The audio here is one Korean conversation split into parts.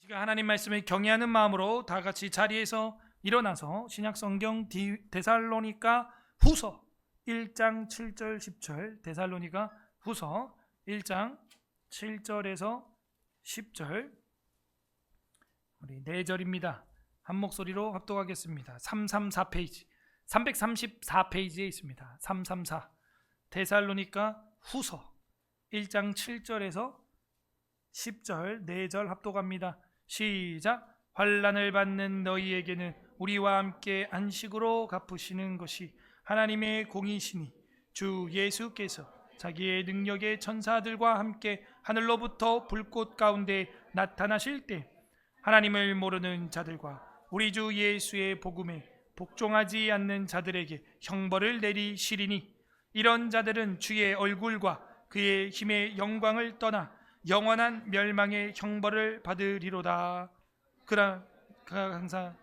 우리가 하나님 말씀을 경외하는 마음으로 다 같이 자리에서 일어나서 신약성경 데살로니가 후서 1장 7절 10절 데살로니가 후서 1장 7절에서 10절 우리 4절입니다. 한 목소리로 합독하겠습니다. 334페이지 334페이지에 있습니다. 334 데살로니가 후서 1장 7절에서 10절 4절 합독합니다. 시작. 환난을 받는 너희에게는 우리와 함께 안식으로 갚으시는 것이 하나님의 공이시니 주 예수께서 자기의 능력의 천사들과 함께 하늘로부터 불꽃 가운데 나타나실 때 하나님을 모르는 자들과 우리 주 예수의 복음에 복종하지 않는 자들에게 형벌을 내리시리니 이런 자들은 주의 얼굴과 그의 힘의 영광을 떠나 영원한 멸망의 형벌을 받으리로다. 그가 항상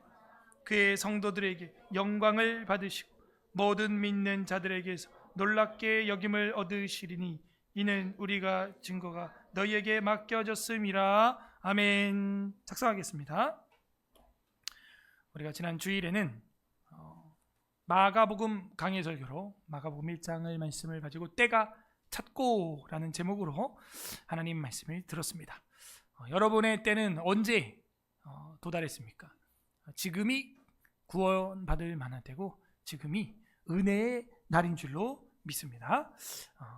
그의 성도들에게 영광을 받으시고 모든 믿는 자들에게서 놀랍게 여김을 얻으시리니 이는 우리가 증거가 너희에게 맡겨졌음이라. 아멘. 작성하겠습니다. 우리가 지난 주일에는 마가복음 강해 설교로 마가복음 1장을 말씀을 가지고 때가 찾고라는 제목으로 하나님 말씀을 들었습니다. 여러분의 때는 언제 도달했습니까? 지금이 구원받을 만한 때고 지금이 은혜의 날인 줄로 믿습니다.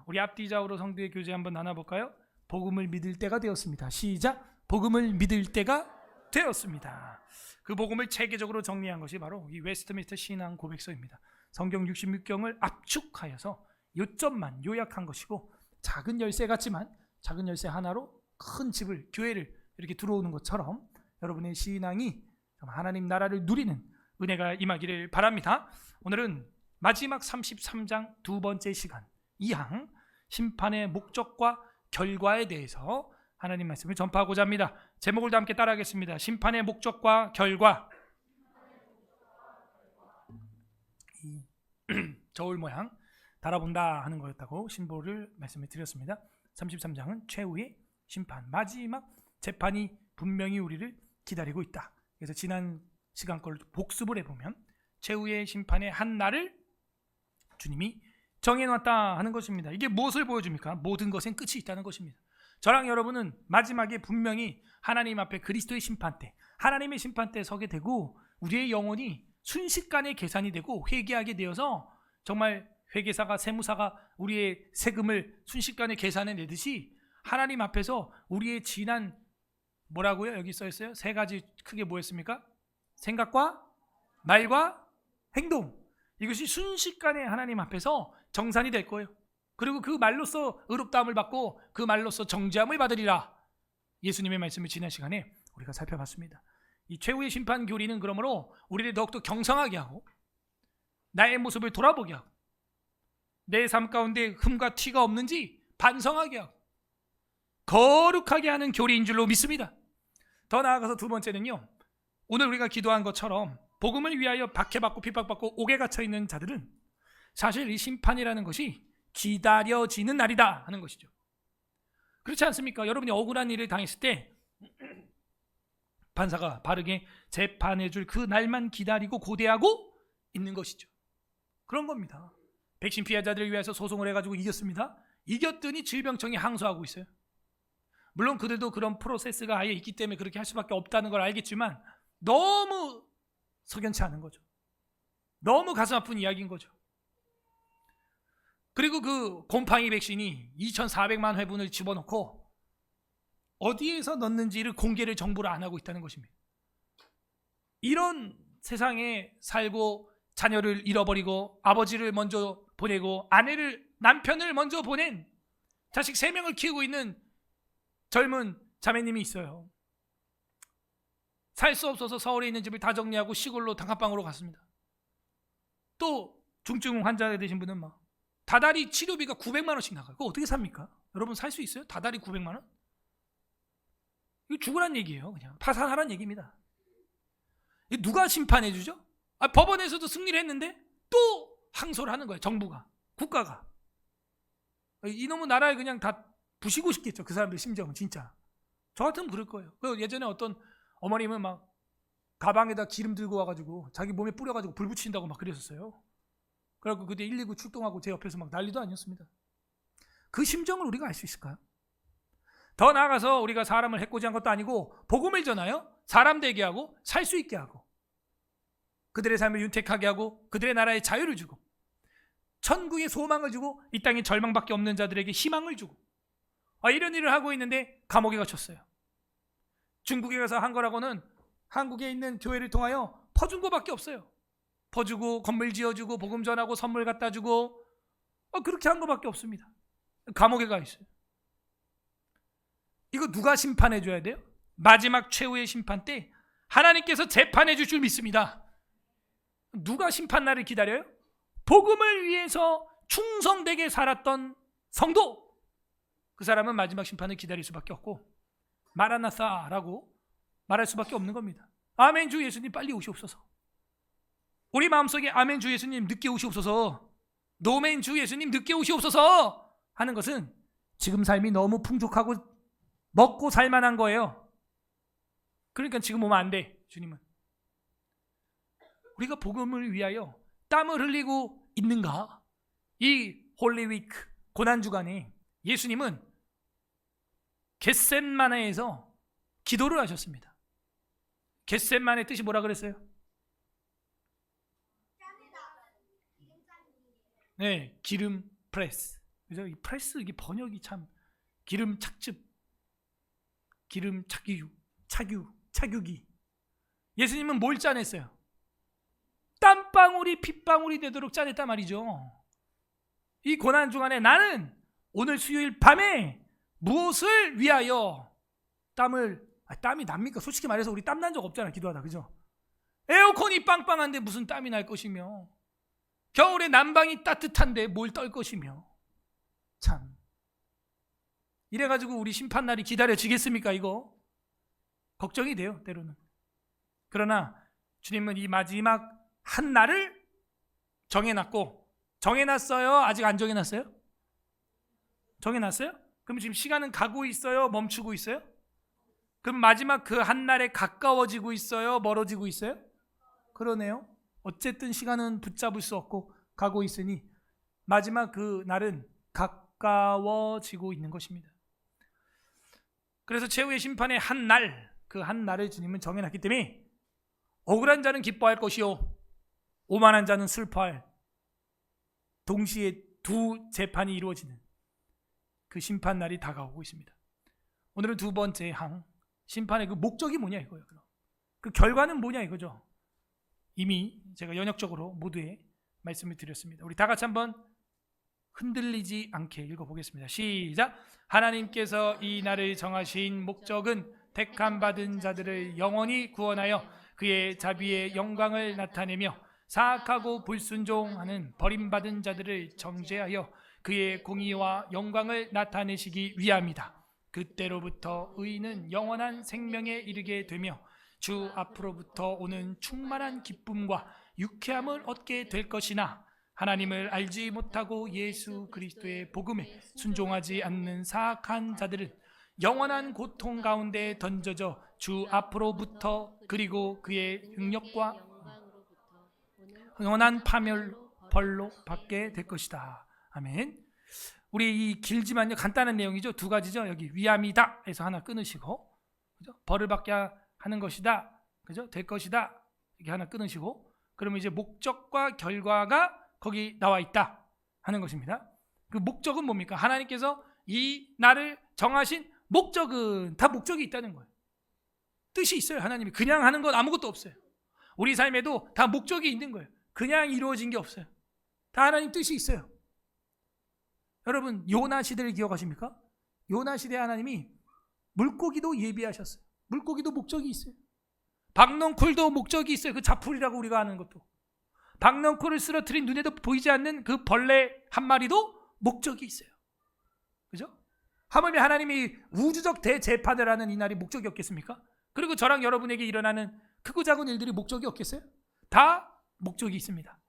우리 앞뒤 좌우로 성도의 교제 한번 나눠볼까요? 복음을 믿을 때가 되었습니다. 시작. 복음을 믿을 때가 되었습니다. 그 복음을 체계적으로 정리한 것이 바로 이 웨스트민스터 신앙 고백서입니다. 성경 66경을 압축하여서 요점만 요약한 것이고 작은 열쇠 같지만 작은 열쇠 하나로 큰 집을 교회를 이렇게 들어오는 것처럼 여러분의 신앙이 하나님 나라를 누리는 은혜가 임하기를 바랍니다. 오늘은 마지막 33장 두 번째 시간 2항 심판의 목적과 결과에 대해서 하나님 말씀을 전파하고자 합니다. 제목을 다 함께 따라하겠습니다. 심판의 목적과 결과. 이 저울 모양 달아본다 하는 거였다고 신보를 말씀을 드렸습니다. 33장은 최후의 심판, 마지막 재판이 분명히 우리를 기다리고 있다. 그래서 지난 시간 걸 복습을 해보면 최후의 심판의 한 날을 주님이 정해놨다 하는 것입니다. 이게 무엇을 보여줍니까? 모든 것엔 끝이 있다는 것입니다. 저랑 여러분은 마지막에 분명히 하나님 앞에 그리스도의 심판대, 하나님의 심판대에 서게 되고 우리의 영혼이 순식간에 계산이 되고 회개하게 되어서 정말 회계사가 세무사가 우리의 세금을 순식간에 계산해 내듯이 하나님 앞에서 우리의 지난 뭐라고요? 여기 써 있어요. 세 가지 크게 뭐였습니까? 생각과 말과 행동. 이것이 순식간에 하나님 앞에서 정산이 될 거예요. 그리고 그 말로써 의롭다함을 받고 그 말로써 정죄함을 받으리라. 예수님의 말씀을 지난 시간에 우리가 살펴봤습니다. 이 최후의 심판 교리는 그러므로 우리를 더욱더 경성하게 하고 나의 모습을 돌아보게 하고 내 삶 가운데 흠과 티가 없는지 반성하게 하고 거룩하게 하는 교리인 줄로 믿습니다. 더 나아가서 두 번째는요, 오늘 우리가 기도한 것처럼 복음을 위하여 박해받고 핍박받고 옥에 갇혀있는 자들은 사실 이 심판이라는 것이 기다려지는 날이다 하는 것이죠. 그렇지 않습니까? 여러분이 억울한 일을 당했을 때 판사가 바르게 재판해 줄 그 날만 기다리고 고대하고 있는 것이죠. 그런 겁니다. 백신 피해자들을 위해서 소송을 해가지고 이겼습니다. 이겼더니 질병청이 항소하고 있어요. 물론 그들도 그런 프로세스가 아예 있기 때문에 그렇게 할 수밖에 없다는 걸 알겠지만 너무 석연치 않은 거죠. 너무 가슴 아픈 이야기인 거죠. 그리고 그 곰팡이 백신이 2,400만 회분을 집어넣고 어디에서 넣는지를 공개를 정부를 안 하고 있다는 것입니다. 이런 세상에 살고 자녀를 잃어버리고 아버지를 먼저 보내고 남편을 먼저 보낸 자식 3명을 키우고 있는 젊은 자매님이 있어요. 살 수 없어서 서울에 있는 집을 다 정리하고 시골로 단칸방으로 갔습니다. 또 중증 환자 되신 분은 막 다달이 치료비가 900만 원씩 나가요. 그거 어떻게 삽니까? 여러분 살 수 있어요? 다달이 900만 원? 이거 죽으란 얘기예요. 그냥 파산하란 얘기입니다. 이거 누가 심판해 주죠? 법원에서도 승리를 했는데 또 항소를 하는 거예요. 정부가, 국가가. 이놈의 나라에 그냥 다 부시고 싶겠죠. 그 사람들 심정은 진짜. 저 같으면 그럴 거예요. 예전에 어떤 어머님은 막 가방에다 기름 들고 와가지고 자기 몸에 뿌려가지고 불 붙인다고 막 그랬었어요. 그래갖고 그때 119 출동하고 제 옆에서 막 난리도 아니었습니다. 그 심정을 우리가 알 수 있을까요? 더 나아가서 우리가 사람을 해코지한 것도 아니고 복음을 전하여 사람 되게 하고 살 수 있게 하고 그들의 삶을 윤택하게 하고 그들의 나라에 자유를 주고 천국의 소망을 주고 이 땅에 절망밖에 없는 자들에게 희망을 주고 이런 일을 하고 있는데 감옥에 갇혔어요. 중국에 가서 한 거라고는 한국에 있는 교회를 통하여 퍼준 거밖에 없어요. 퍼주고 건물 지어주고 복음 전하고 선물 갖다 주고 그렇게 한 거밖에 없습니다. 감옥에 가 있어요. 이거 누가 심판해 줘야 돼요? 마지막 최후의 심판 때 하나님께서 재판해 줄 줄 믿습니다. 누가 심판 날을 기다려요? 복음을 위해서 충성되게 살았던 성도, 그 사람은 마지막 심판을 기다릴 수밖에 없고 마라나사라고 말할 수밖에 없는 겁니다. 아멘 주 예수님 빨리 오시옵소서. 우리 마음속에 아멘 주 예수님 늦게 오시옵소서, 노멘 주 예수님 늦게 오시옵소서 하는 것은 지금 삶이 너무 풍족하고 먹고 살만한 거예요. 그러니까 지금 오면 안 돼. 주님은 우리가 복음을 위하여 땀을 흘리고 있는가? 이 홀리위크 고난주간에 예수님은 겟셋마네에서 기도를 하셨습니다. 겟셋마네 뜻이 뭐라 그랬어요? 네, 기름 프레스. 그죠? 이 프레스 이게 번역이 참 기름 착즙, 기름 착유기. 예수님은 뭘 짜냈어요? 땀방울이 핏방울이 되도록 짜냈단 말이죠. 이 고난 중간에 나는 오늘 수요일 밤에 무엇을 위하여 땀이 납니까? 솔직히 말해서 우리 땀 난 적 없잖아, 기도하다. 그죠? 에어컨이 빵빵한데 무슨 땀이 날 것이며, 겨울에 난방이 따뜻한데 뭘 떨 것이며, 참 이래가지고 우리 심판날이 기다려지겠습니까? 이거 걱정이 돼요, 때로는. 그러나 주님은 이 마지막 한 날을 정해놨고, 정해놨어요? 아직 안 정해놨어요? 정해놨어요? 그럼 지금 시간은 가고 있어요? 멈추고 있어요? 그럼 마지막 그 한 날에 가까워지고 있어요? 멀어지고 있어요? 그러네요. 어쨌든 시간은 붙잡을 수 없고 가고 있으니 마지막 그 날은 가까워지고 있는 것입니다. 그래서 최후의 심판의 한 날, 그 한 날을 주님은 정해놨기 때문에 억울한 자는 기뻐할 것이요 오만한 자는 슬퍼할, 동시에 두 재판이 이루어지는 그 심판 날이 다가오고 있습니다. 오늘은 두 번째 항, 심판의 그 목적이 뭐냐 이거예요. 그 결과는 뭐냐 이거죠. 이미 제가 연역적으로 모두에 말씀을 드렸습니다. 우리 다 같이 한번 흔들리지 않게 읽어보겠습니다. 시작. 하나님께서 이 날을 정하신 목적은 택함 받은 자들을 영원히 구원하여 그의 자비의 영광을 나타내며 사악하고 불순종하는 버림받은 자들을 정죄하여 그의 공의와 영광을 나타내시기 위함이다. 그때로부터 의인은 영원한 생명에 이르게 되며 주 앞으로부터 오는 충만한 기쁨과 유쾌함을 얻게 될 것이나 하나님을 알지 못하고 예수 그리스도의 복음에 순종하지 않는 사악한 자들은 영원한 고통 가운데 던져져 주 앞으로부터 그리고 그의 능력과 영원한 파멸벌로 받게 될 것이다. 아멘. 우리 이 길지만요 간단한 내용이죠. 두 가지죠. 여기 위함이다 해서 하나 끊으시고, 그죠? 벌을 받게 하는 것이다, 그죠? 될 것이다 이렇게 하나 끊으시고, 그러면 이제 목적과 결과가 거기 나와 있다 하는 것입니다. 그 목적은 뭡니까? 하나님께서 이 날을 정하신 목적은 다 목적이 있다는 거예요. 뜻이 있어요. 하나님이 그냥 하는 건 아무것도 없어요. 우리 삶에도 다 목적이 있는 거예요. 그냥 이루어진 게 없어요. 다 하나님 뜻이 있어요. 여러분 요나 시대를 기억하십니까? 요나 시대 하나님이 물고기도 예비하셨어요. 물고기도 목적이 있어요. 박넝쿨도 목적이 있어요. 그 자풀이라고 우리가 아는 것도. 박넝쿨을 쓰러뜨린 눈에도 보이지 않는 그 벌레 한 마리도 목적이 있어요. 그죠? 하물며 하나님이 우주적 대재판을 하는 이 날이 목적이 없겠습니까? 그리고 저랑 여러분에게 일어나는 크고 작은 일들이 목적이 없겠어요? 다 목적이 있습니다.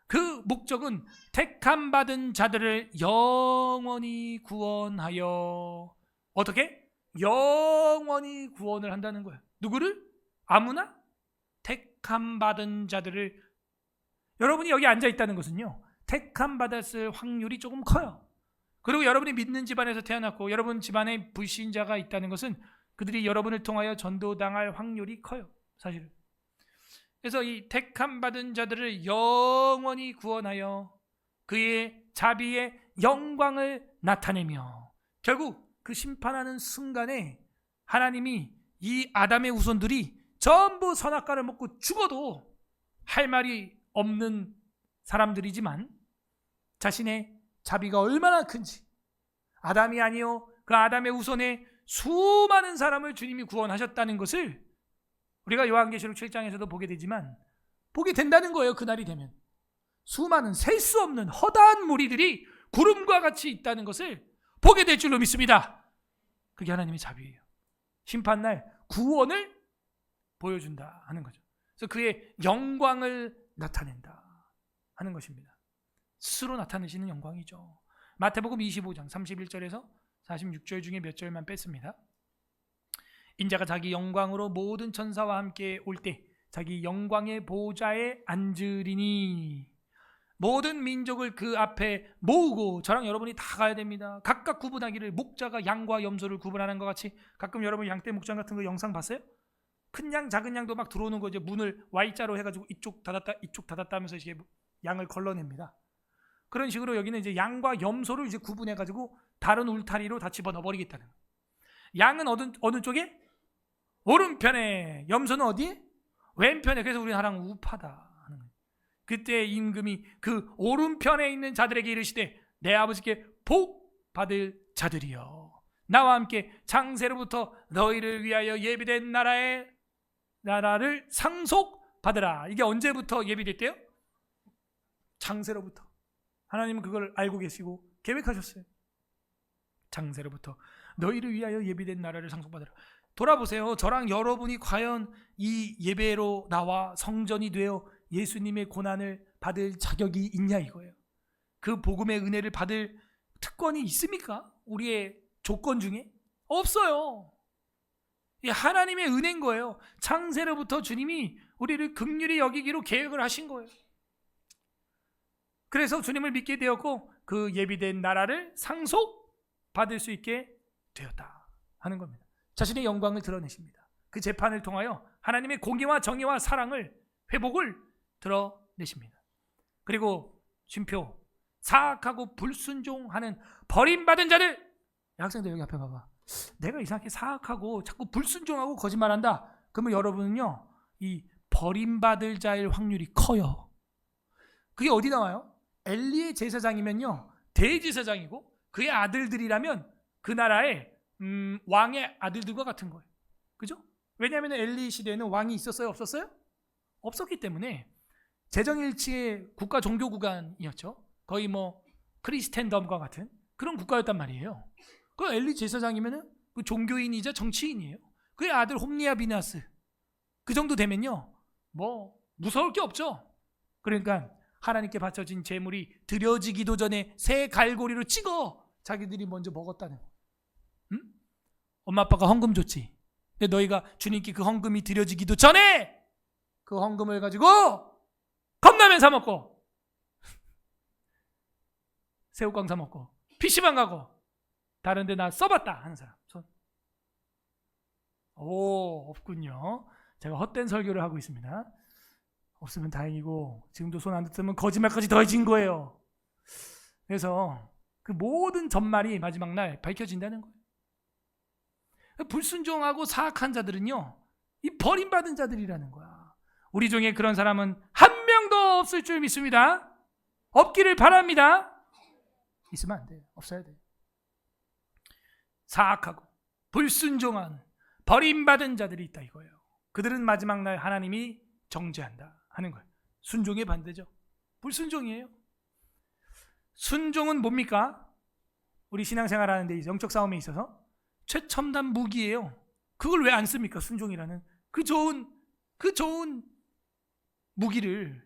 그 목적은 택함 받은 자들을 영원히 구원하여, 어떻게? 영원히 구원을 한다는 거예요. 누구를? 아무나 택함 받은 자들을, 여러분이 여기 앉아 있다는 것은요, 택함 받았을 확률이 조금 커요. 그리고 여러분이 믿는 집안에서 태어났고 여러분 집안에 불신자가 있다는 것은 그들이 여러분을 통하여 전도당할 확률이 커요, 사실은. 그래서 이 택함 받은 자들을 영원히 구원하여 그의 자비의 영광을 나타내며 결국 그 심판하는 순간에 하나님이 이 아담의 후손들이 전부 선악과를 먹고 죽어도 할 말이 없는 사람들이지만 자신의 자비가 얼마나 큰지, 아담이 아니요 그 아담의 후손에 수많은 사람을 주님이 구원하셨다는 것을 우리가 요한계시록 7장에서도 보게 되지만 보게 된다는 거예요. 그날이 되면 수많은 셀 수 없는 허다한 무리들이 구름과 같이 있다는 것을 보게 될 줄로 믿습니다. 그게 하나님의 자비예요. 심판날 구원을 보여준다 하는 거죠. 그래서 그의 영광을 나타낸다 하는 것입니다. 스스로 나타내시는 영광이죠. 마태복음 25장 31절에서 46절 중에 몇 절만 뺐습니다. 인자가 자기 영광으로 모든 천사와 함께 올 때 자기 영광의 보좌에 앉으리니 모든 민족을 그 앞에 모으고, 저랑 여러분이 다 가야 됩니다. 각각 구분하기를 목자가 양과 염소를 구분하는 것 같이. 가끔 여러분 양떼 목장 같은 거 영상 봤어요? 큰 양 작은 양도 막 들어오는 거 이제 문을 Y자로 해가지고 이쪽 닫았다 하면서 이제 양을 걸러냅니다. 그런 식으로 여기는 이제 양과 염소를 이제 구분해가지고 다른 울타리로 다 집어넣어버리겠다는 거예요. 양은 어느 쪽에? 오른편에. 염소는 어디에? 왼편에. 그래서 우리는 하랑 우파다 하는 거예요. 그때 임금이 그 오른편에 있는 자들에게 이르시되 내 아버지께 복 받을 자들이여, 나와 함께 창세로부터 너희를 위하여 예비된 나라를 상속받으라. 이게 언제부터 예비됐대요? 창세로부터. 하나님은 그걸 알고 계시고 계획하셨어요. 창세로부터 너희를 위하여 예비된 나라를 상속받으라. 돌아보세요. 저랑 여러분이 과연 이 예배로 나와 성전이 되어 예수님의 고난을 받을 자격이 있냐 이거예요. 그 복음의 은혜를 받을 특권이 있습니까? 우리의 조건 중에? 없어요. 이 하나님의 은혜인 거예요. 창세로부터 주님이 우리를 긍휼히 여기기로 계획을 하신 거예요. 그래서 주님을 믿게 되었고 그 예비된 나라를 상속받을 수 있게 되었다 하는 겁니다. 자신의 영광을 드러내십니다. 그 재판을 통하여 하나님의 공의와 정의와 사랑을, 회복을 드러내십니다. 그리고 쉼표, 사악하고 불순종하는 버림받은 자들. 학생들 여기 앞에 봐봐. 내가 이상하게 사악하고 자꾸 불순종하고 거짓말한다. 그러면 여러분은요, 이 버림받을 자일 확률이 커요. 그게 어디 나와요? 엘리의 제사장이면요 대제사장이고 그의 아들들이라면 그 나라의 왕의 아들들과 같은 거예요. 그죠? 왜냐하면 엘리 시대에는 왕이 있었어요? 없었어요? 없었기 때문에 재정일치의 국가 종교 구간이었죠. 거의 뭐 크리스텐덤과 같은 그런 국가였단 말이에요. 그 엘리 제사장이면은 그 종교인이자 정치인이에요. 그의 아들 홈리아 비나스 그 정도 되면요 뭐 무서울 게 없죠. 그러니까 하나님께 바쳐진 제물이 드려지기도 전에 새 갈고리로 찍어 자기들이 먼저 먹었다는 거예요. 응? 엄마 아빠가 헌금 줬지. 근데 너희가 주님께 그 헌금이 드려지기도 전에 그 헌금을 가지고 컵라면 사 먹고 새우깡 사 먹고 PC방 가고 다른 데 나 써봤다 하는 사람 손. 오, 없군요. 제가 헛된 설교를 하고 있습니다. 없으면 다행이고 지금도 손 안 듣으면 거짓말까지 더해진 거예요. 그래서 그 모든 전말이 마지막 날 밝혀진다는 거예요. 불순종하고 사악한 자들은요 이 버림받은 자들이라는 거야. 우리 중에 그런 사람은 한 명도 없을 줄 믿습니다. 없기를 바랍니다. 있으면 안 돼요. 없어야 돼요. 사악하고 불순종한 버림받은 자들이 있다 이거예요. 그들은 마지막 날 하나님이 정죄한다 하는 거예요. 순종의 반대죠. 불순종이에요. 순종은 뭡니까? 우리 신앙생활 하는데 영적 싸움에 있어서 최첨단 무기예요. 그걸 왜 안 씁니까? 순종이라는 그 좋은 무기를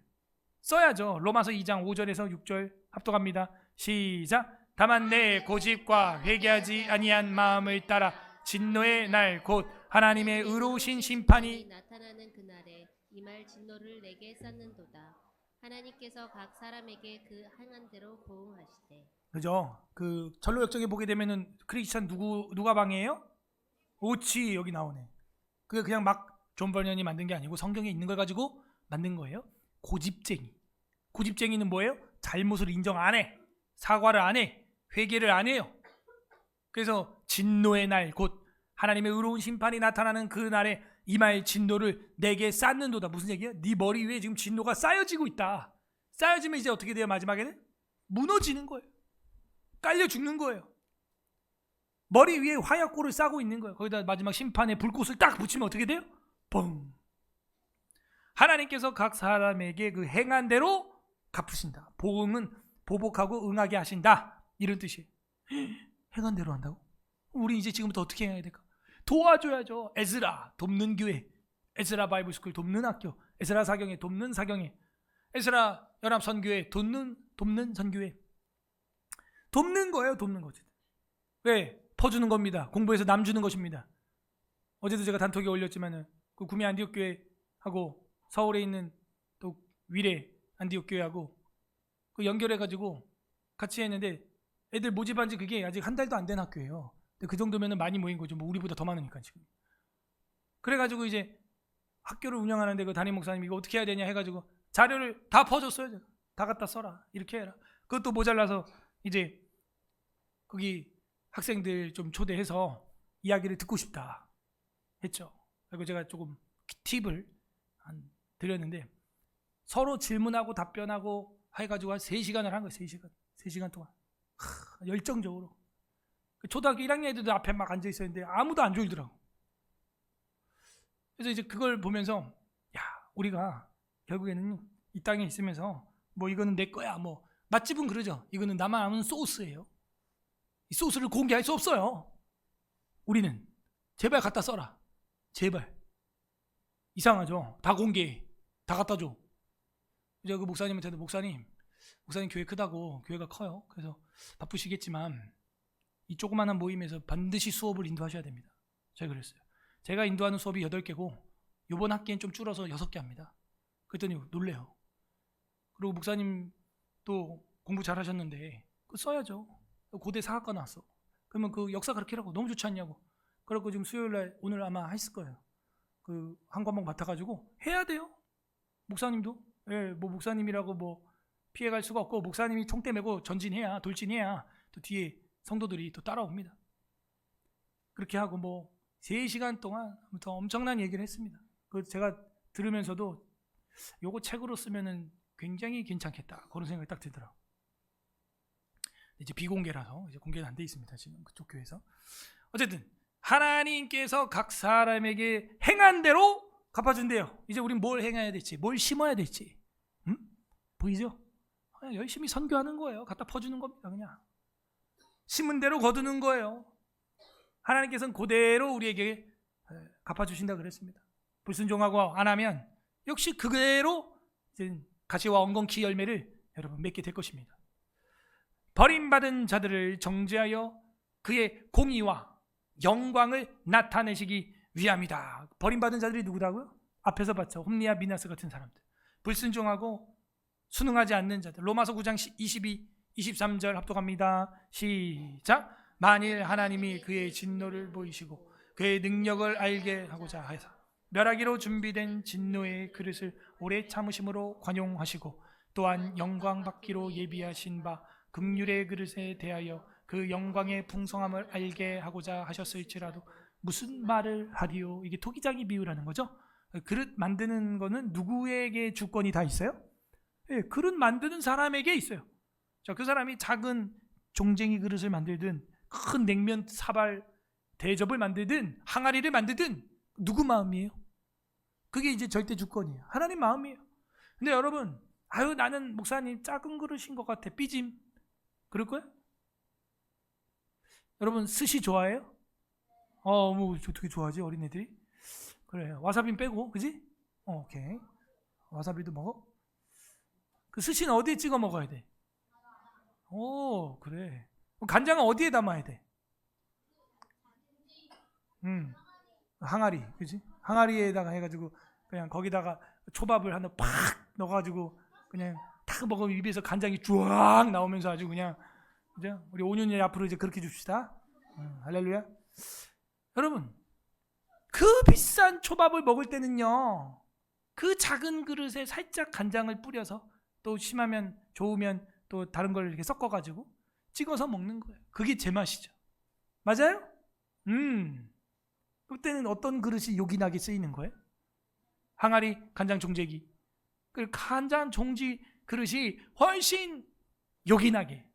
써야죠. 로마서 2장 5절에서 6절 합독합니다. 시작. 다만 내 고집과 회개하지 아니한 마음을 따라 진노의 날 곧 하나님의 의로우신 심판이 나타나는 그날에 이말 진노를 내게 쌓는도다. 하나님께서 각 사람에게 그 행한 대로 보응하시되. 그죠? 그 전로 역정에 보게 되면은 크리스찬 누가 방해해요? 오치 여기 나오네. 그게 그냥 막 존 버년이 만든 게 아니고 성경에 있는 걸 가지고 만든 거예요. 고집쟁이. 고집쟁이는 뭐예요? 잘못을 인정 안 해. 사과를 안 해. 회개를 안 해요. 그래서 진노의 날 곧 하나님의 의로운 심판이 나타나는 그 날에 이마의 진노를 내게 쌓는도다. 무슨 얘기야? 네 머리 위에 지금 진노가 쌓여지고 있다. 쌓여지면 이제 어떻게 돼요? 마지막에는 무너지는 거예요. 깔려 죽는 거예요. 머리 위에 화약고를 싸고 있는 거예요. 거기다 마지막 심판에 불꽃을 딱 붙이면 어떻게 돼요? 뻥. 하나님께서 각 사람에게 그 행한 대로 갚으신다. 보응은 보복하고 응하게 하신다. 이런 뜻이에요. 행한 대로 한다고? 우리 이제 지금부터 어떻게 해야 될까? 도와줘야죠. 에스라 돕는 교회, 에스라 바이블스쿨 돕는 학교, 에스라 사경회 돕는 사경회, 에스라 연합 선교회 돕는 선교회. 돕는 거예요. 돕는 거지. 왜? 퍼주는 겁니다. 공부해서 남 주는 것입니다. 어제도 제가 단톡에 올렸지만은 그 구미 안디옥 교회하고 서울에 있는 또 위례 안디옥 교회하고 그 연결해가지고 같이 했는데 애들 모집한 지 그게 아직 한 달도 안 된 학교예요. 근데 그 정도면은 많이 모인 거죠. 뭐 우리보다 더 많으니까 지금. 그래가지고 이제 학교를 운영하는데 그 담임 목사님이 이거 어떻게 해야 되냐 해가지고 자료를 다 퍼줬어요. 다 갖다 써라. 이렇게 해라. 그것도 모자라서 이제 거기 학생들 좀 초대해서 이야기를 듣고 싶다 했죠. 그리고 제가 조금 팁을 드렸는데 서로 질문하고 답변하고 해가지고 한 3시간을 한 거예요. 3시간 동안 열정적으로. 초등학교 1학년 애들도 앞에 막 앉아 있었는데 아무도 안 졸더라고. 그래서 이제 그걸 보면서 야, 우리가 결국에는 이 땅에 있으면서 뭐 이거는 내 거야, 뭐 맛집은 그러죠. 이거는 나만 아는 소스예요. 이 소스를 공개할 수 없어요. 우리는 제발 갖다 써라. 제발. 이상하죠. 다 공개해. 다 갖다 줘. 이제 그 목사님한테도 목사님 교회 크다고, 교회가 커요. 그래서 바쁘시겠지만 이 조그마한 모임에서 반드시 수업을 인도하셔야 됩니다. 제가 그랬어요. 제가 인도하는 수업이 8개고 이번 학기엔 좀 줄어서 6개 합니다. 그랬더니 놀래요. 그리고 목사님 또 공부 잘하셨는데 그거 써야죠. 고대 사학과 나왔어. 그러면 그 역사 그렇게 하라고 너무 좋지 않냐고. 그래갖고 지금 수요일날 오늘 아마 했을 거예요. 그 한 과목 맡아가지고 해야 돼요. 목사님도. 예, 뭐 목사님이라고 뭐 피해갈 수가 없고 목사님이 총대 메고 전진해야, 돌진해야 또 뒤에 성도들이 또 따라옵니다. 그렇게 하고 뭐 3시간 동안 아무튼 엄청난 얘기를 했습니다. 그 제가 들으면서도 요거 책으로 쓰면은 굉장히 괜찮겠다 그런 생각이 딱 들더라고요. 이제 비공개라서 이제 공개는 안 돼 있습니다. 지금 그쪽 교회에서. 어쨌든 하나님께서 각 사람에게 행한 대로 갚아준대요. 이제 우린 뭘 행해야 될지, 뭘 심어야 될지, 보이죠? 그냥 열심히 선교하는 거예요. 갖다 퍼주는 겁니다. 그냥 심은 대로 거두는 거예요. 하나님께서는 그대로 우리에게 갚아주신다 그랬습니다. 불순종하고 안 하면 역시 그대로 가시와 엉겅퀴 열매를 여러분 맺게 될 것입니다. 버림받은 자들을 정죄하여 그의 공의와 영광을 나타내시기 위함이다. 버림받은 자들이 누구라고요? 앞에서 봤죠. 홈리아 미나스 같은 사람들. 불순종하고 순응하지 않는 자들. 로마서 9장 22, 23절 합독합니다. 시작. 만일 하나님이 그의 진노를 보이시고 그의 능력을 알게 하고자 하사 멸하기로 준비된 진노의 그릇을 오래 참으심으로 관용하시고 또한 영광 받기로 예비하신 바 긍휼의 그릇에 대하여 그 영광의 풍성함을 알게 하고자 하셨을지라도 무슨 말을 하리요? 이게 토기장이 비유라는 거죠. 그릇 만드는 거는 누구에게 주권이 다 있어요? 네, 그릇 만드는 사람에게 있어요. 자, 그 사람이 작은 종쟁이 그릇을 만들든 큰 냉면 사발 대접을 만들든 항아리를 만들든 누구 마음이에요? 그게 이제 절대 주권이에요. 하나님 마음이에요. 근데 여러분, 아유 나는 목사님 작은 그릇인 것 같아. 삐짐. 그럴 거야? 여러분 스시 좋아해요? 뭐 어떻게 좋아하지 어린애들이? 그래 와사비 빼고 그지? 오케이. 와사비도 먹어? 그 스시는 어디에 찍어 먹어야 돼? 오 그래. 간장은 어디에 담아야 돼? 항아리, 그지? 항아리에다가 해가지고 그냥 거기다가 초밥을 하나 팍 넣어가지고 그냥 탁 먹으면 입에서 간장이 쫙 나오면서 아주 그냥, 그죠? 우리 5년이 앞으로 이제 그렇게 줍시다. 할렐루야. 여러분, 그 비싼 초밥을 먹을 때는요, 그 작은 그릇에 살짝 간장을 뿌려서 또 심하면 좋으면 또 다른 걸 이렇게 섞어가지고 찍어서 먹는 거예요. 그게 제맛이죠. 맞아요? 그때는 어떤 그릇이 요긴하게 쓰이는 거예요? 항아리 간장 종제기. 그 간장 종지 그릇이 훨씬 요긴하게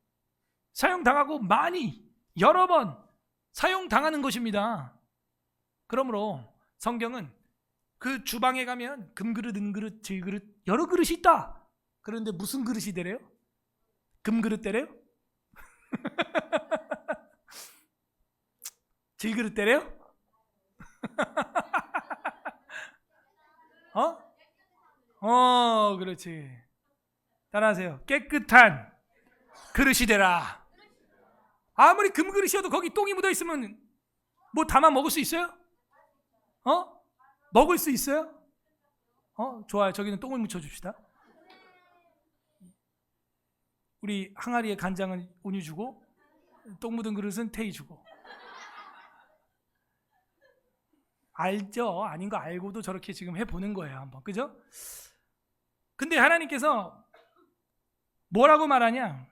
사용당하고 많이 여러 번 사용당하는 것입니다. 그러므로 성경은 그 주방에 가면 금그릇, 은그릇, 질그릇 여러 그릇이 있다. 그런데 무슨 그릇이 되래요? 금그릇 되래요? 질그릇 되래요? 그렇지. 따라하세요. 깨끗한 그릇이 되라. 아무리 금그릇이어도 거기 똥이 묻어 있으면 뭐 담아 먹을 수 있어요? 먹을 수 있어요? 좋아요. 저기는 똥을 묻혀줍시다. 우리 항아리에 간장은 온유 주고 똥 묻은 그릇은 태희 주고. 알죠? 아닌 거 알고도 저렇게 지금 해보는 거예요. 한번. 그죠? 근데 하나님께서 뭐라고 말하냐?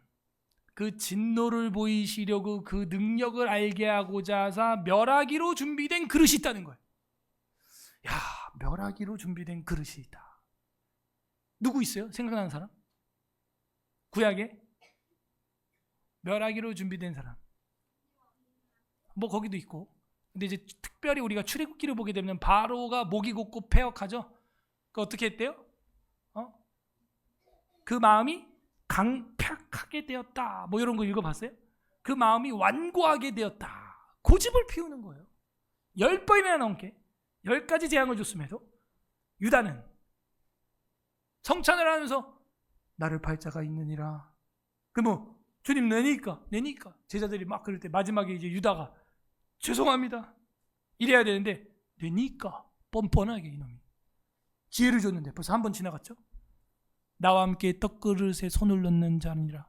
그 진노를 보이시려고 그 능력을 알게 하고자 하사 멸하기로 준비된 그릇이 있다는 거예요. 야, 멸하기로 준비된 그릇이 있다. 누구 있어요? 생각나는 사람? 구약에 멸하기로 준비된 사람. 뭐 거기도 있고. 근데 이제 특별히 우리가 출애굽기를 보게 되면 바로가 목이 곧고 패역하죠. 그 어떻게 했대요? 그 마음이 강팍하게 되었다. 뭐 이런 거 읽어봤어요? 그 마음이 완고하게 되었다. 고집을 피우는 거예요. 10번이나 넘게 10가지 재앙을 줬음에도 유다는 성찬을 하면서 나를 팔 자가 있느니라. 그럼 주님 내니까 제자들이 막 그럴 때 마지막에 이제 유다가 죄송합니다 이래야 되는데 내니까 뻔뻔하게 이놈이 지혜를 줬는데 벌써 한 번 지나갔죠. 나와 함께 떡그릇에 손을 넣는 자니라.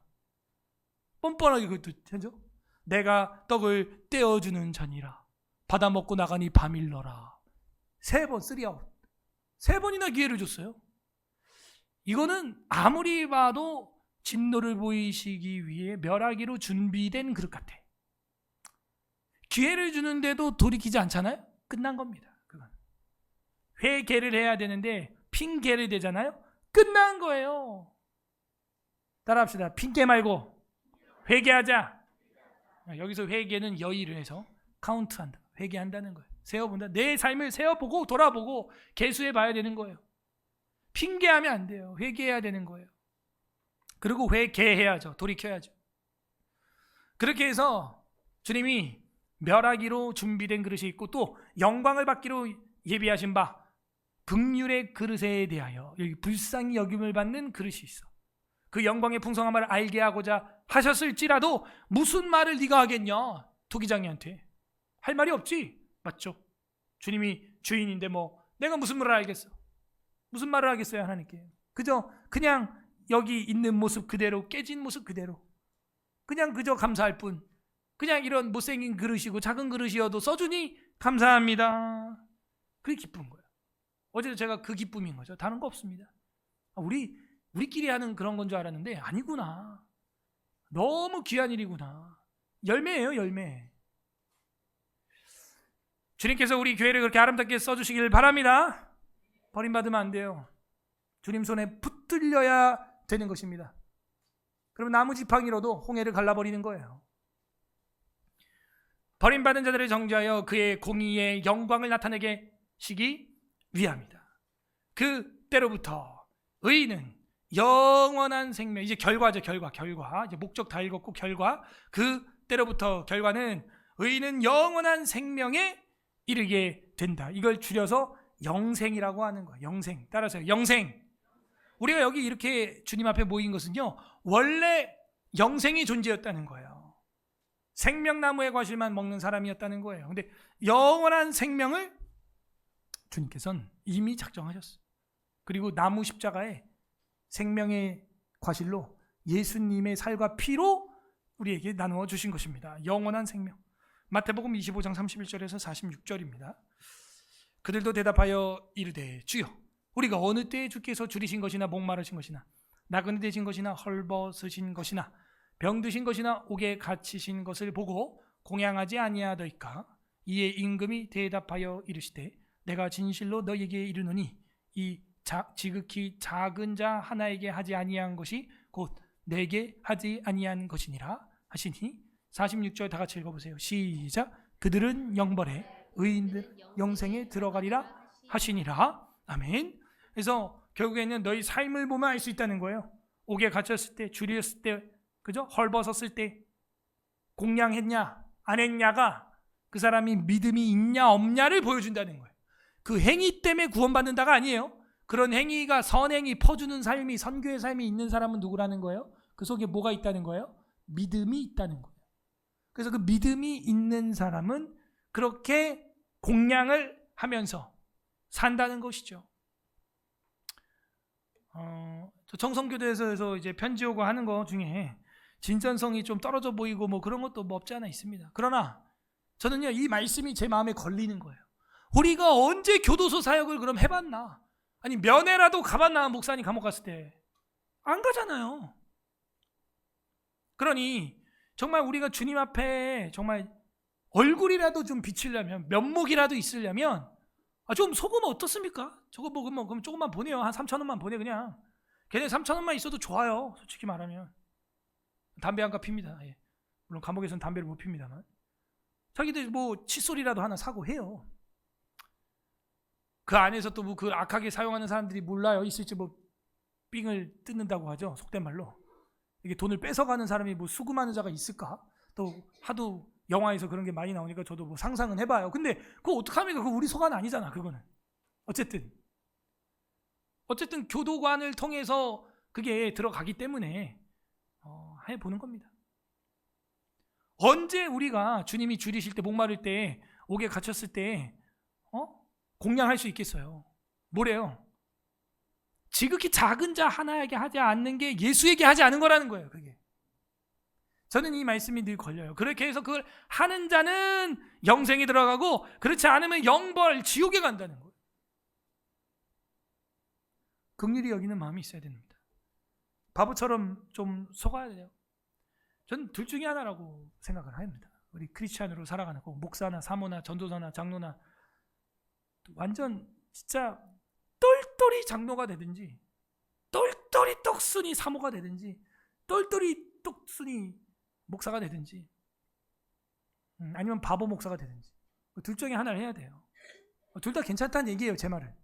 뻔뻔하게 그것도 하죠. 내가 떡을 떼어주는 자니라. 받아 먹고 나가니 밤일러라. 3번 3아웃 3번이나 기회를 줬어요. 이거는 아무리 봐도 진노를 보이시기 위해 멸하기로 준비된 그릇 같아. 기회를 주는데도 돌이키지 않잖아요? 끝난 겁니다. 그건. 회개를 해야 되는데 핑계를 대잖아요? 끝난 거예요. 따라합시다. 핑계 말고 회개하자. 여기서 회개는 여의를 해서 카운트한다. 회개한다는 거예요. 세어본다. 내 삶을 세어보고 돌아보고 개수해 봐야 되는 거예요. 핑계하면 안 돼요. 회개해야 되는 거예요. 그리고 회개해야죠. 돌이켜야죠. 그렇게 해서 주님이 멸하기로 준비된 그릇이 있고 또 영광을 받기로 예비하신 바 긍휼의 그릇에 대하여 여기 불쌍히 여김을 받는 그릇이 있어. 그 영광의 풍성함을 알게 하고자 하셨을지라도 무슨 말을 네가 하겠냐? 토기장이한테 할 말이 없지. 맞죠? 주님이 주인인데 뭐 내가 무슨 말을 알겠어? 무슨 말을 하겠어요 하나님께? 그저 그냥 여기 있는 모습 그대로 깨진 모습 그대로 그냥 그저 감사할 뿐. 그냥 이런 못생긴 그릇이고 작은 그릇이어도 써주니 감사합니다. 그게 기쁜 거예요. 어제도 제가 그 기쁨인 거죠. 다른 거 없습니다. 우리끼리 하는 그런 건 줄 알았는데 아니구나. 너무 귀한 일이구나. 열매예요, 열매. 주님께서 우리 교회를 그렇게 아름답게 써주시길 바랍니다. 버림받으면 안 돼요. 주님 손에 붙들려야 되는 것입니다. 그러면 나무 지팡이로도 홍해를 갈라버리는 거예요. 버림받은 자들을 정죄하여 그의 공의의 영광을 나타내게 시기 위함이다. 그때로부터 의인은 영원한 생명, 이제 결과죠. 결과. 이제 목적 다 읽었고 결과. 그때로부터 결과는 의인은 영원한 생명에 이르게 된다. 이걸 줄여서 영생이라고 하는 거야. 영생. 따라서 영생. 우리가 여기 이렇게 주님 앞에 모인 것은요, 원래 영생이 존재였다는 거예요. 생명나무의 과실만 먹는 사람이었다는 거예요. 근데 영원한 생명을 주님께서는 이미 작정하셨어요. 그리고 나무 십자가에 생명의 과실로 예수님의 살과 피로 우리에게 나누어 주신 것입니다. 영원한 생명. 마태복음 25장 31절에서 46절입니다. 그들도 대답하여 이르되 주여 우리가 어느 때에 주께서 줄이신 것이나 목마르신 것이나 나그네 되신 것이나 헐벗으신 것이나 병드신 것이나 옥에 갇히신 것을 보고 공양하지 아니하더이까. 이에 임금이 대답하여 이르시되 내가 진실로 너희에게 이르노니 이 지극히 작은 자 하나에게 하지 아니한 것이 곧 내게 하지 아니한 것이니라 하시니 46절 다 같이 읽어보세요. 시작. 그들은 영벌에 의인들 영생에 들어가리라 하시니라. 아멘. 그래서 결국에는 너희 삶을 보면 알 수 있다는 거예요. 옥에 갇혔을 때, 줄였을 때, 그죠? 헐벗었을 때 공양했냐 안 했냐가 그 사람이 믿음이 있냐 없냐를 보여준다는 거예요. 그 행위 때문에 구원받는다가 아니에요. 그런 행위가 선행이 퍼주는 삶이 선교의 삶이 있는 사람은 누구라는 거예요? 그 속에 뭐가 있다는 거예요? 믿음이 있다는 거예요. 그래서 그 믿음이 있는 사람은 그렇게 공양을 하면서 산다는 것이죠. 정성교도에서 이제 편지 오고 하는 거 중에 진전성이 좀 떨어져 보이고 뭐 그런 것도 뭐 없지 않아 있습니다. 그러나 저는요 이 말씀이 제 마음에 걸리는 거예요. 우리가 언제 교도소 사역을 그럼 해봤나? 아니 면회라도 가봤나? 목사님 감옥 갔을 때 안 가잖아요. 그러니 정말 우리가 주님 앞에 정말 얼굴이라도 좀 비치려면 면목이라도 있으려면 좀 속으면 어떻습니까? 저거 먹으면 그럼 조금만 보내요. 한 3,000원만 보내 그냥. 걔네 3,000원만 있어도 좋아요. 솔직히 말하면. 담배 한 갑 핍니다. 예. 물론 감옥에서는 담배를 못 핍니다만. 자기들 뭐 칫솔이라도 하나 사고 해요. 그 안에서 또 뭐 그 악하게 사용하는 사람들이 몰라요. 있을지 뭐 삥을 뜯는다고 하죠. 속된 말로. 이게 돈을 뺏어가는 사람이 뭐 수금하는 자가 있을까? 또 하도 영화에서 그런 게 많이 나오니까 저도 뭐 상상은 해봐요. 근데 그거 어떡합니까? 그거 우리 소관 아니잖아. 그거는. 어쨌든 교도관을 통해서 그게 들어가기 때문에 해보는 겁니다. 언제 우리가 주님이 줄이실 때 목마를 때 옥에 갇혔을 때 공양할 수 있겠어요? 뭐래요? 지극히 작은 자 하나에게 하지 않는 게 예수에게 하지 않은 거라는 거예요. 그게. 저는 이 말씀이 늘 걸려요. 그렇게 해서 그걸 하는 자는 영생에 들어가고 그렇지 않으면 영벌 지옥에 간다는 거예요. 긍휼히 여기는 마음이 있어야 됩니다. 바보처럼 좀 속아야 돼요. 저는 둘 중에 하나라고 생각을 합니다. 우리 크리스찬으로 살아가는 거 목사나 사모나 전도사나 장로나 완전 진짜 똘똘이 장로가 되든지 똘똘이 떡순이 사모가 되든지 똘똘이 떡순이 목사가 되든지 아니면 바보 목사가 되든지 둘 중에 하나를 해야 돼요. 둘 다 괜찮다는 얘기예요. 제 말은.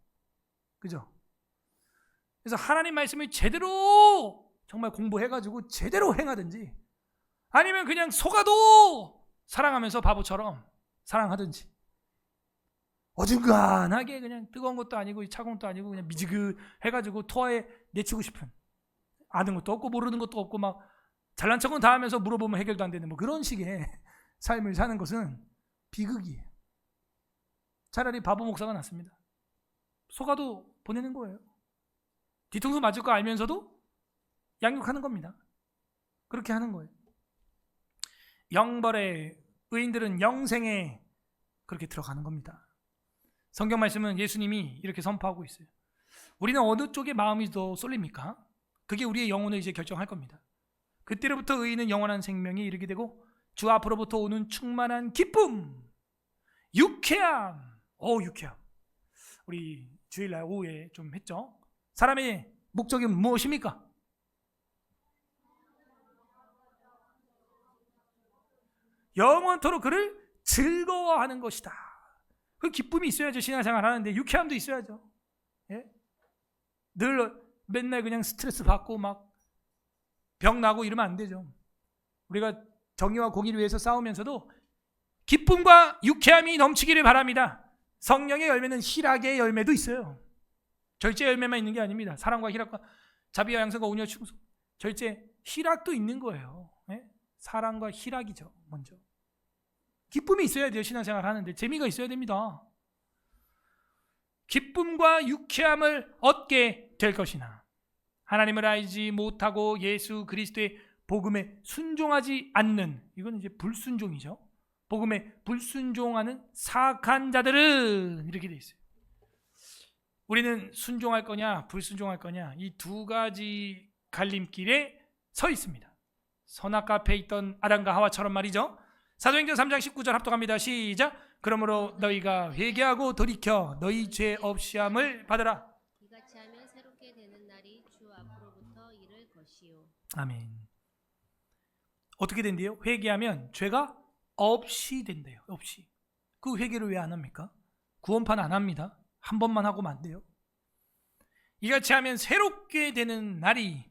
그죠? 그래서 하나님 말씀을 제대로 정말 공부해가지고 제대로 행하든지 아니면 그냥 속아도 사랑하면서 바보처럼 사랑하든지 어중간하게 그냥 뜨거운 것도 아니고 차가운 것도 아니고 그냥 미지근해가지고 토하에 내치고 싶은 아는 것도 없고 모르는 것도 없고 막 잘난 척은 다 하면서 물어보면 해결도 안 되는 뭐 그런 식의 삶을 사는 것은 비극이에요. 차라리 바보 목사가 낫습니다. 속아도 보내는 거예요. 뒤통수 맞을 거 알면서도 양육하는 겁니다. 그렇게 하는 거예요. 영벌의 의인들은 영생에 그렇게 들어가는 겁니다. 성경 말씀은 예수님이 이렇게 선포하고 있어요. 우리는 어느 쪽에 마음이 더 쏠립니까? 그게 우리의 영혼을 이제 결정할 겁니다. 그때로부터 의인은 영원한 생명에 이르게 되고 주 앞으로부터 오는 충만한 기쁨, 유쾌함. 유쾌함. 우리 주일날 오후에 좀 했죠. 사람의 목적이 무엇입니까? 영원토록 그를 즐거워하는 것이다. 그 기쁨이 있어야죠. 신앙생활 하는데 유쾌함도 있어야죠. 예? 늘 맨날 그냥 스트레스 받고 막 병 나고 이러면 안 되죠. 우리가 정의와 공의를 위해서 싸우면서도 기쁨과 유쾌함이 넘치기를 바랍니다. 성령의 열매는 희락의 열매도 있어요. 절제 열매만 있는 게 아닙니다. 사랑과 희락과 자비와 양선과 온유와 충성. 절제 희락도 있는 거예요. 예? 사랑과 희락이죠. 먼저. 기쁨이 있어야 돼요. 신앙생활 하는데 재미가 있어야 됩니다. 기쁨과 유쾌함을 얻게 될 것이나 하나님을 알지 못하고 예수 그리스도의 복음에 순종하지 않는, 이건 이제 불순종이죠. 복음에 불순종하는 사악한 자들은 이렇게 돼 있어요. 우리는 순종할 거냐 불순종할 거냐, 이 두 가지 갈림길에 서 있습니다. 선악과 앞에 있던 아담과 하와처럼 말이죠. 사도행전 3장 19절 합독합니다. 시작. 그러므로 너희가 회개하고 돌이켜 너희 죄 없이함을 받으라. 이같이 하면 새롭게 되는 날이 주 앞으로부터 이를 것이요. 아멘. 어떻게 된대요? 회개하면 죄가 없이 된대요. 없이. 그 회개를 왜 안 합니까? 구원판 안 합니다. 한 번만 하고는 안 돼요. 이같이 하면 새롭게 되는 날이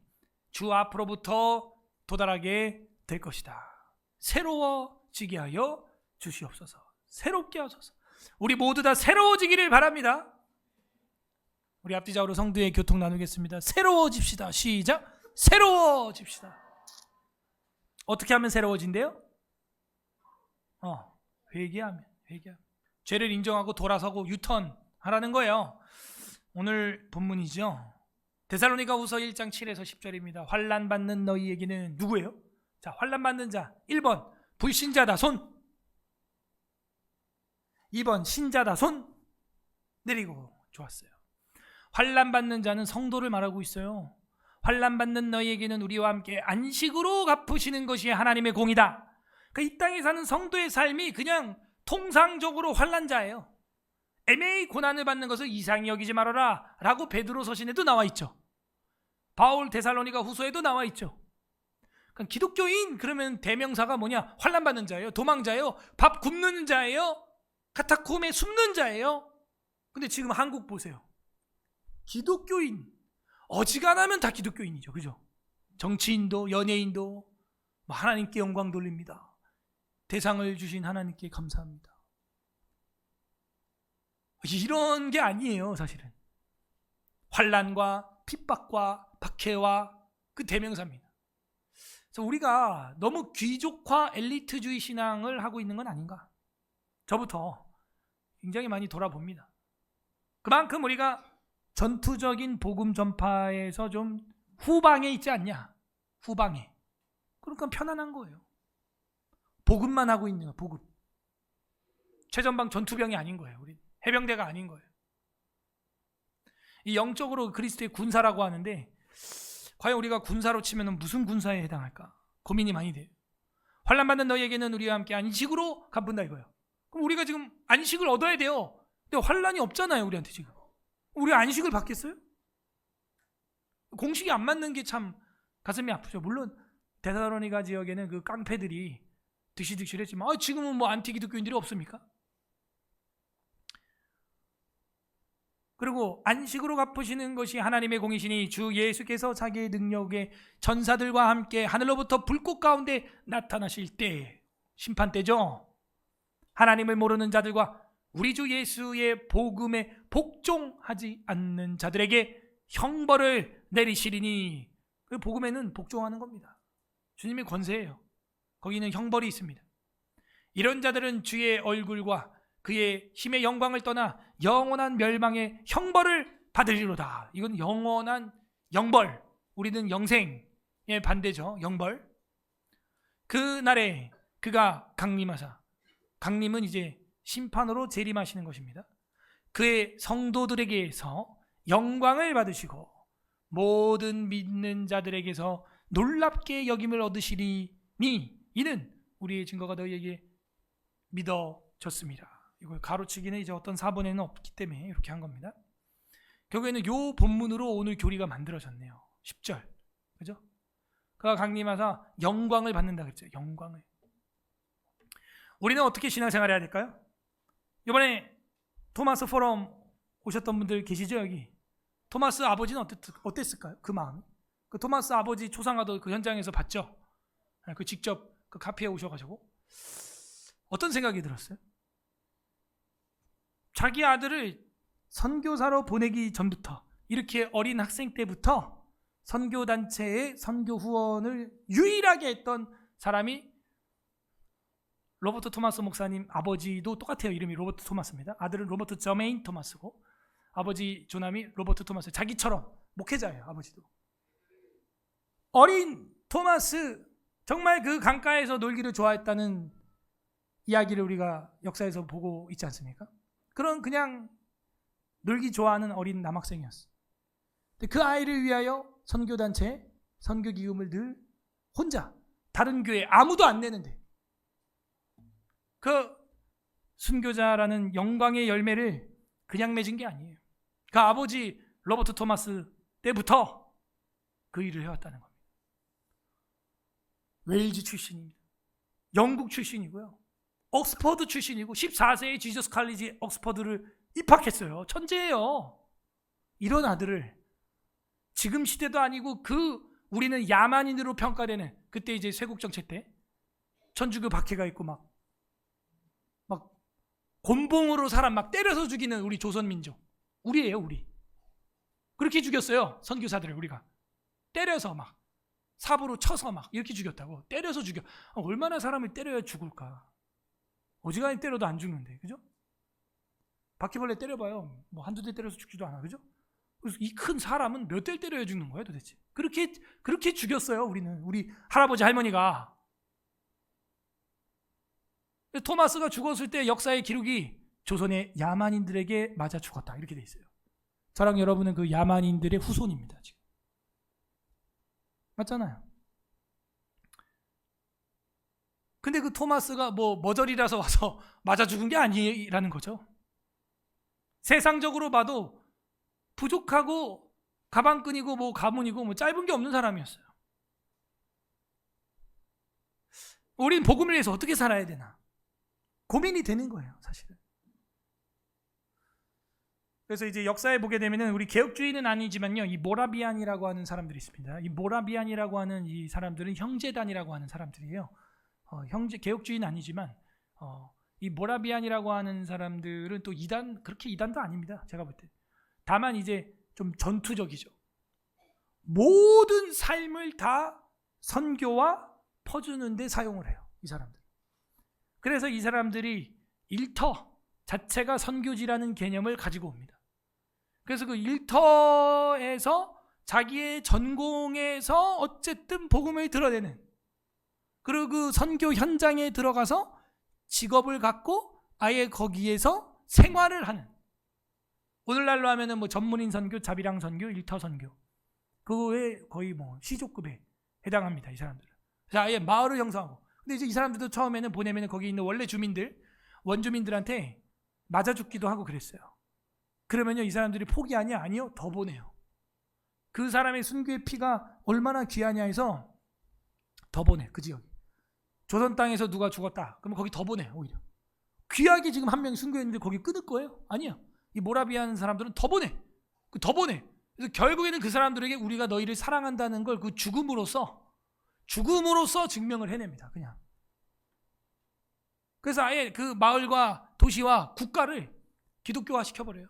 주 앞으로부터 도달하게 될 것이다. 새로워지게 하여 주시옵소서. 새롭게 하소서. 우리 모두 다 새로워지기를 바랍니다. 우리 앞뒤좌우로 성도의 교통 나누겠습니다. 새로워집시다. 시작. 새로워집시다. 어떻게 하면 새로워진대요? 회개하면. 죄를 인정하고 돌아서고 유턴 하라는 거예요. 오늘 본문이죠. 데살로니가후서 1장 7에서 10절입니다. 환난 받는 너희에게는 누구예요? 자, 환난 받는 자 1번 불신자다 손, 2번 신자다 손 내리고. 좋았어요. 환난 받는 자는 성도를 말하고 있어요. 환난 받는 너희에게는 우리와 함께 안식으로 갚으시는 것이 하나님의 공이다. 그러니까 이 땅에 사는 성도의 삶이 그냥 통상적으로 환난자예요. 애매히 고난을 받는 것을 이상히 여기지 말아라 라고 베드로 서신에도 나와 있죠. 바울 데살로니가 후서에도 나와 있죠. 그러니까 기독교인 그러면 대명사가 뭐냐? 환난 받는 자예요. 도망자예요. 밥 굶는 자예요. 카타콤에 숨는 자예요. 근데 지금 한국 보세요. 기독교인 어지간하면 다 기독교인이죠. 그죠? 정치인도 연예인도 하나님께 영광 돌립니다. 대상을 주신 하나님께 감사합니다. 이런 게 아니에요. 사실은 환난과 핍박과 박해와 그 대명사입니다. 그래서 우리가 너무 귀족화 엘리트주의 신앙을 하고 있는 건 아닌가, 저부터 굉장히 많이 돌아봅니다. 그만큼 우리가 전투적인 복음 전파에서 좀 후방에 있지 않냐. 후방에. 그러니까 편안한 거예요. 복음만 하고 있는 거예요. 복음. 최전방 전투병이 아닌 거예요. 우리 해병대가 아닌 거예요. 이 영적으로 그리스도의 군사라고 하는데 과연 우리가 군사로 치면 무슨 군사에 해당할까? 고민이 많이 돼요. 환난 받는 너희에게는 우리와 함께 안식으로 갚는다 이거예요. 그럼 우리가 지금 안식을 얻어야 돼요. 근데 환난이 없잖아요. 우리한테 지금. 우리 안식을 받겠어요? 공식이 안 맞는 게 참 가슴이 아프죠. 물론 데살로니가 지역에는 그 깡패들이 득실득실했지만 지금은 뭐 안티 기독교인들이 없습니까? 그리고 안식으로 갚으시는 것이 하나님의 공이시니 주 예수께서 자기의 능력에 전사들과 함께 하늘로부터 불꽃 가운데 나타나실 때, 심판 때죠. 하나님을 모르는 자들과 우리 주 예수의 복음에 복종하지 않는 자들에게 형벌을 내리시리니. 그 복음에는 복종하는 겁니다. 주님의 권세예요. 거기는 형벌이 있습니다. 이런 자들은 주의 얼굴과 그의 힘의 영광을 떠나 영원한 멸망의 형벌을 받으리로다. 이건 영원한 영벌, 우리는 영생의 반대죠. 영벌. 그 날에 그가 강림하사, 강림은 이제 심판으로 재림하시는 것입니다. 그의 성도들에게서 영광을 받으시고 모든 믿는 자들에게서 놀랍게 여김을 얻으시리니 이는 우리의 증거가 너희에게 믿어졌습니다. 이걸 가로치기는 이제 어떤 사본에는 없기 때문에 이렇게 한 겁니다. 결국에는 요 본문으로 오늘 교리가 만들어졌네요. 10절. 그죠? 그가 강림하사 영광을 받는다 그랬죠. 영광을. 우리는 어떻게 신앙생활 해야 될까요? 이번에 토마스 포럼 오셨던 분들 계시죠, 여기? 토마스 아버지는 어땠을까요? 그 마음. 그 토마스 아버지 초상화도 그 현장에서 봤죠? 그 직접 그 카페에 오셔가지고 어떤 생각이 들었어요? 자기 아들을 선교사로 보내기 전부터, 이렇게 어린 학생 때부터 선교단체의 선교 후원을 유일하게 했던 사람이 로버트 토마스 목사님 아버지도 똑같아요. 이름이 로버트 토마스입니다. 아들은 로버트 저메인 토마스고 아버지 조남이 로버트 토마스, 자기처럼 목회자예요. 아버지도. 어린 토마스, 정말 그 강가에서 놀기를 좋아했다는 이야기를 우리가 역사에서 보고 있지 않습니까? 그런 그냥 놀기 좋아하는 어린 남학생이었어. 근데 그 아이를 위하여 선교단체, 선교기금을 늘 혼자, 다른 교회 아무도 안 내는데 그 순교자라는 영광의 열매를 그냥 맺은 게 아니에요. 그 아버지 로버트 토마스 때부터 그 일을 해왔다는 겁니다. 웨일즈 출신입니다. 영국 출신이고요. 옥스퍼드 출신이고 14세에 지저스 칼리지 옥스퍼드를 입학했어요. 천재예요. 이런 아들을 지금 시대도 아니고 우리는 야만인으로 평가되는 그때 이제 쇄국정책 때 천주교 박해가 있고 막 곤봉으로 사람 막 때려서 죽이는 우리 조선민족. 우리예요, 우리. 그렇게 죽였어요. 선교사들을 우리가. 때려서 막 삽으로 쳐서 막 이렇게 죽였다고. 때려서 죽여. 얼마나 사람을 때려야 죽을까. 어지간히 때려도 안 죽는데. 그죠? 바퀴벌레 때려봐요. 뭐 한두 대 때려서 죽지도 않아. 그죠? 그래서 이 큰 사람은 몇 대를 때려야 죽는 거예요, 도대체. 그렇게 죽였어요, 우리는. 우리 할아버지 할머니가. 토마스가 죽었을 때 역사의 기록이 조선의 야만인들에게 맞아 죽었다 이렇게 돼 있어요. 저랑 여러분은 그 야만인들의 후손입니다. 지금 맞잖아요. 근데 그 토마스가 뭐 머저리라서 와서 맞아 죽은 게 아니라는 거죠. 세상적으로 봐도 부족하고 가방끈이고 뭐 가문이고 뭐 짧은 게 없는 사람이었어요. 우린 복음을 위해서 어떻게 살아야 되나 고민이 되는 거예요, 사실은. 그래서 이제 역사에 보게 되면은 우리 개혁주의는 아니지만요, 이 모라비안이라고 하는 사람들이 있습니다. 이 모라비안이라고 하는 이 사람들은 형제단이라고 하는 사람들이에요. 개혁주의는 아니지만 이 모라비안이라고 하는 사람들은 또 그렇게 이단도 아닙니다. 제가 볼 때. 다만 이제 좀 전투적이죠. 모든 삶을 다 선교와 퍼주는 데 사용을 해요, 이 사람들. 그래서 이 사람들이 일터 자체가 선교지라는 개념을 가지고 옵니다. 그래서 그 일터에서 자기의 전공에서 어쨌든 복음을 드러내는, 그리고 그 선교 현장에 들어가서 직업을 갖고 아예 거기에서 생활을 하는, 오늘날로 하면은 뭐 전문인 선교, 자비랑 선교, 일터 선교, 그거에 거의 뭐 시조급에 해당합니다, 이 사람들은. 그래서 아예 마을을 형성하고. 근데 이제 이 사람들도 처음에는 보내면 거기 있는 원래 원주민들한테 맞아 죽기도 하고 그랬어요. 그러면요, 이 사람들이 포기하냐? 아니요, 더 보내요. 그 사람의 순교의 피가 얼마나 귀하냐 해서 더 보내, 그 지역에. 조선 땅에서 누가 죽었다 그러면 거기 더 보내. 오히려 귀하게 지금 한 명이 순교했는데 거기 끊을 거예요? 아니야. 이 모라비안 사람들은 더 보내. 더 보내. 그래서 결국에는 그 사람들에게 우리가 너희를 사랑한다는 걸 그 죽음으로써 증명을 해냅니다. 그냥. 그래서 아예 그 마을과 도시와 국가를 기독교화 시켜버려요.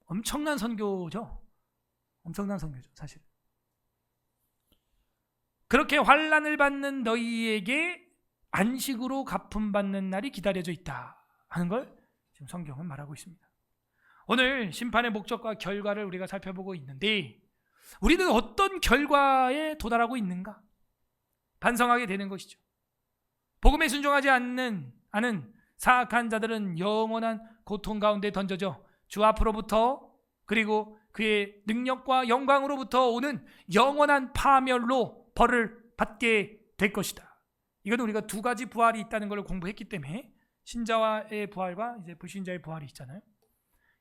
엄청난 선교죠. 엄청난 선교죠, 사실. 그렇게 환난을 받는 너희에게 안식으로 갚음받는 날이 기다려져 있다 하는 걸 지금 성경은 말하고 있습니다. 오늘 심판의 목적과 결과를 우리가 살펴보고 있는데, 우리는 어떤 결과에 도달하고 있는가 반성하게 되는 것이죠. 복음에 순종하지 않는 사악한 자들은 영원한 고통 가운데 던져져 주 앞으로부터, 그리고 그의 능력과 영광으로부터 오는 영원한 파멸로 벌을 받게 될 것이다. 이건 우리가 두 가지 부활이 있다는 걸 공부했기 때문에, 신자의 부활과 이제 불신자의 부활이 있잖아요.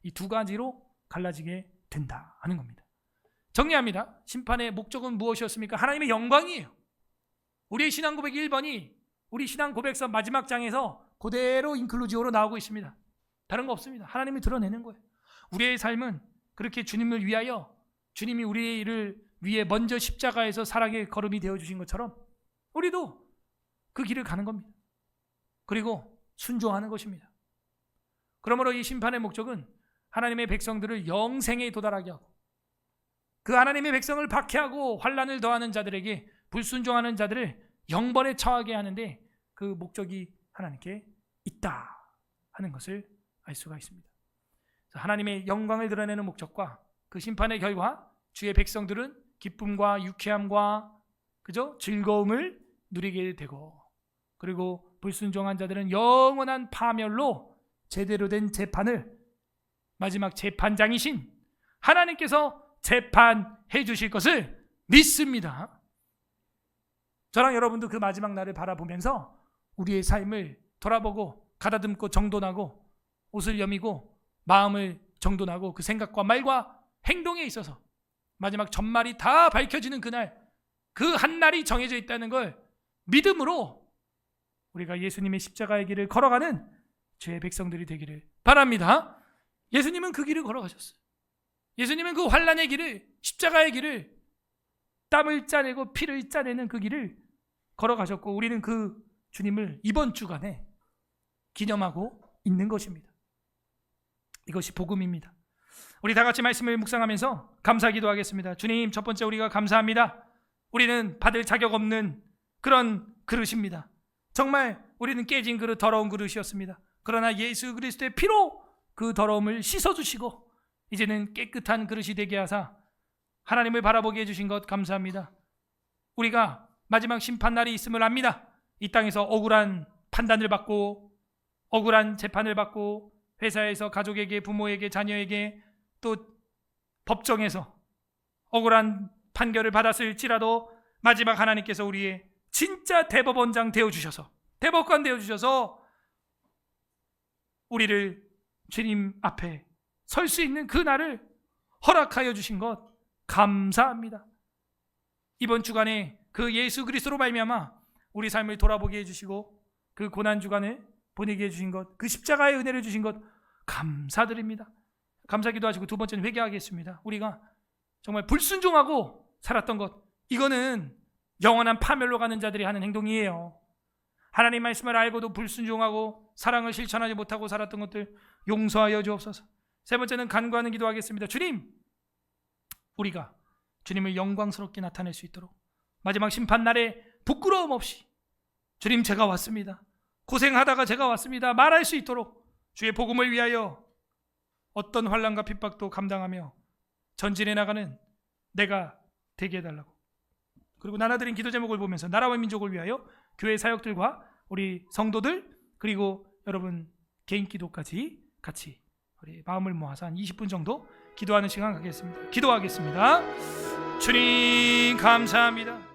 이 두 가지로 갈라지게 된다 하는 겁니다. 정리합니다. 심판의 목적은 무엇이었습니까? 하나님의 영광이에요. 우리의 신앙 고백 1번이 우리 신앙 고백서 마지막 장에서 그대로 인클루지오로 나오고 있습니다. 다른 거 없습니다. 하나님이 드러내는 거예요. 우리의 삶은 그렇게 주님을 위하여, 주님이 우리를 위해 먼저 십자가에서 사랑의 걸음이 되어주신 것처럼 우리도 그 길을 가는 겁니다. 그리고 순종하는 것입니다. 그러므로 이 심판의 목적은 하나님의 백성들을 영생에 도달하게 하고, 그 하나님의 백성을 박해하고 환난을 더하는 자들에게, 불순종하는 자들을 영벌에 처하게 하는데 그 목적이 하나님께 있다 하는 것을 알 수가 있습니다. 하나님의 영광을 드러내는 목적과 그 심판의 결과 주의 백성들은 기쁨과 유쾌함과 그죠? 즐거움을 누리게 되고, 그리고 불순종한 자들은 영원한 파멸로 제대로 된 재판을 마지막 재판장이신 하나님께서 재판해 주실 것을 믿습니다. 저랑 여러분도 그 마지막 날을 바라보면서 우리의 삶을 돌아보고 가다듬고 정돈하고 옷을 여미고 마음을 정돈하고 그 생각과 말과 행동에 있어서 마지막 전말이 다 밝혀지는 그날, 그 한 날이 정해져 있다는 걸 믿음으로 우리가 예수님의 십자가의 길을 걸어가는 주의 백성들이 되기를 바랍니다. 예수님은 그 길을 걸어가셨어요. 예수님은 그 환난의 길을, 십자가의 길을, 땀을 짜내고 피를 짜내는 그 길을 걸어가셨고, 우리는 그 주님을 이번 주간에 기념하고 있는 것입니다. 이것이 복음입니다. 우리 다 같이 말씀을 묵상하면서 감사 기도하겠습니다. 주님, 첫 번째 우리가 감사합니다. 우리는 받을 자격 없는 그런 그릇입니다. 정말 우리는 깨진 그릇, 더러운 그릇이었습니다. 그러나 예수 그리스도의 피로 그 더러움을 씻어주시고 이제는 깨끗한 그릇이 되게 하사 하나님을 바라보게 해주신 것 감사합니다. 우리가 마지막 심판날이 있음을 압니다. 이 땅에서 억울한 판단을 받고 억울한 재판을 받고 회사에서 가족에게, 부모에게, 자녀에게, 또 법정에서 억울한 판결을 받았을지라도 마지막 하나님께서 우리의 진짜 대법원장 되어주셔서, 대법관 되어주셔서 우리를 주님 앞에 설 수 있는 그 날을 허락하여 주신 것 감사합니다. 이번 주간에 그 예수 그리스도로 말미암아 우리 삶을 돌아보게 해주시고 그 고난 주간을 보내게 해주신 것, 그 십자가의 은혜를 주신 것 감사드립니다. 감사기도 하시고 두 번째는 회개하겠습니다. 우리가 정말 불순종하고 살았던 것, 이거는 영원한 파멸로 가는 자들이 하는 행동이에요. 하나님 말씀을 알고도 불순종하고 사랑을 실천하지 못하고 살았던 것들 용서하여 주옵소서. 세 번째는 간구하는 기도하겠습니다. 주님, 우리가 주님을 영광스럽게 나타낼 수 있도록 마지막 심판날에 부끄러움 없이 주님, 제가 왔습니다, 고생하다가 제가 왔습니다 말할 수 있도록 주의 복음을 위하여 어떤 환난과 핍박도 감당하며 전진해 나가는 내가 되게 해달라고. 그리고 나눠드린 기도 제목을 보면서 나라와 민족을 위하여 교회 사역들과 우리 성도들, 그리고 여러분 개인 기도까지 같이 우리 마음을 모아서 한 20분 정도 기도하는 시간 갖겠습니다. 기도하겠습니다. 주님 감사합니다.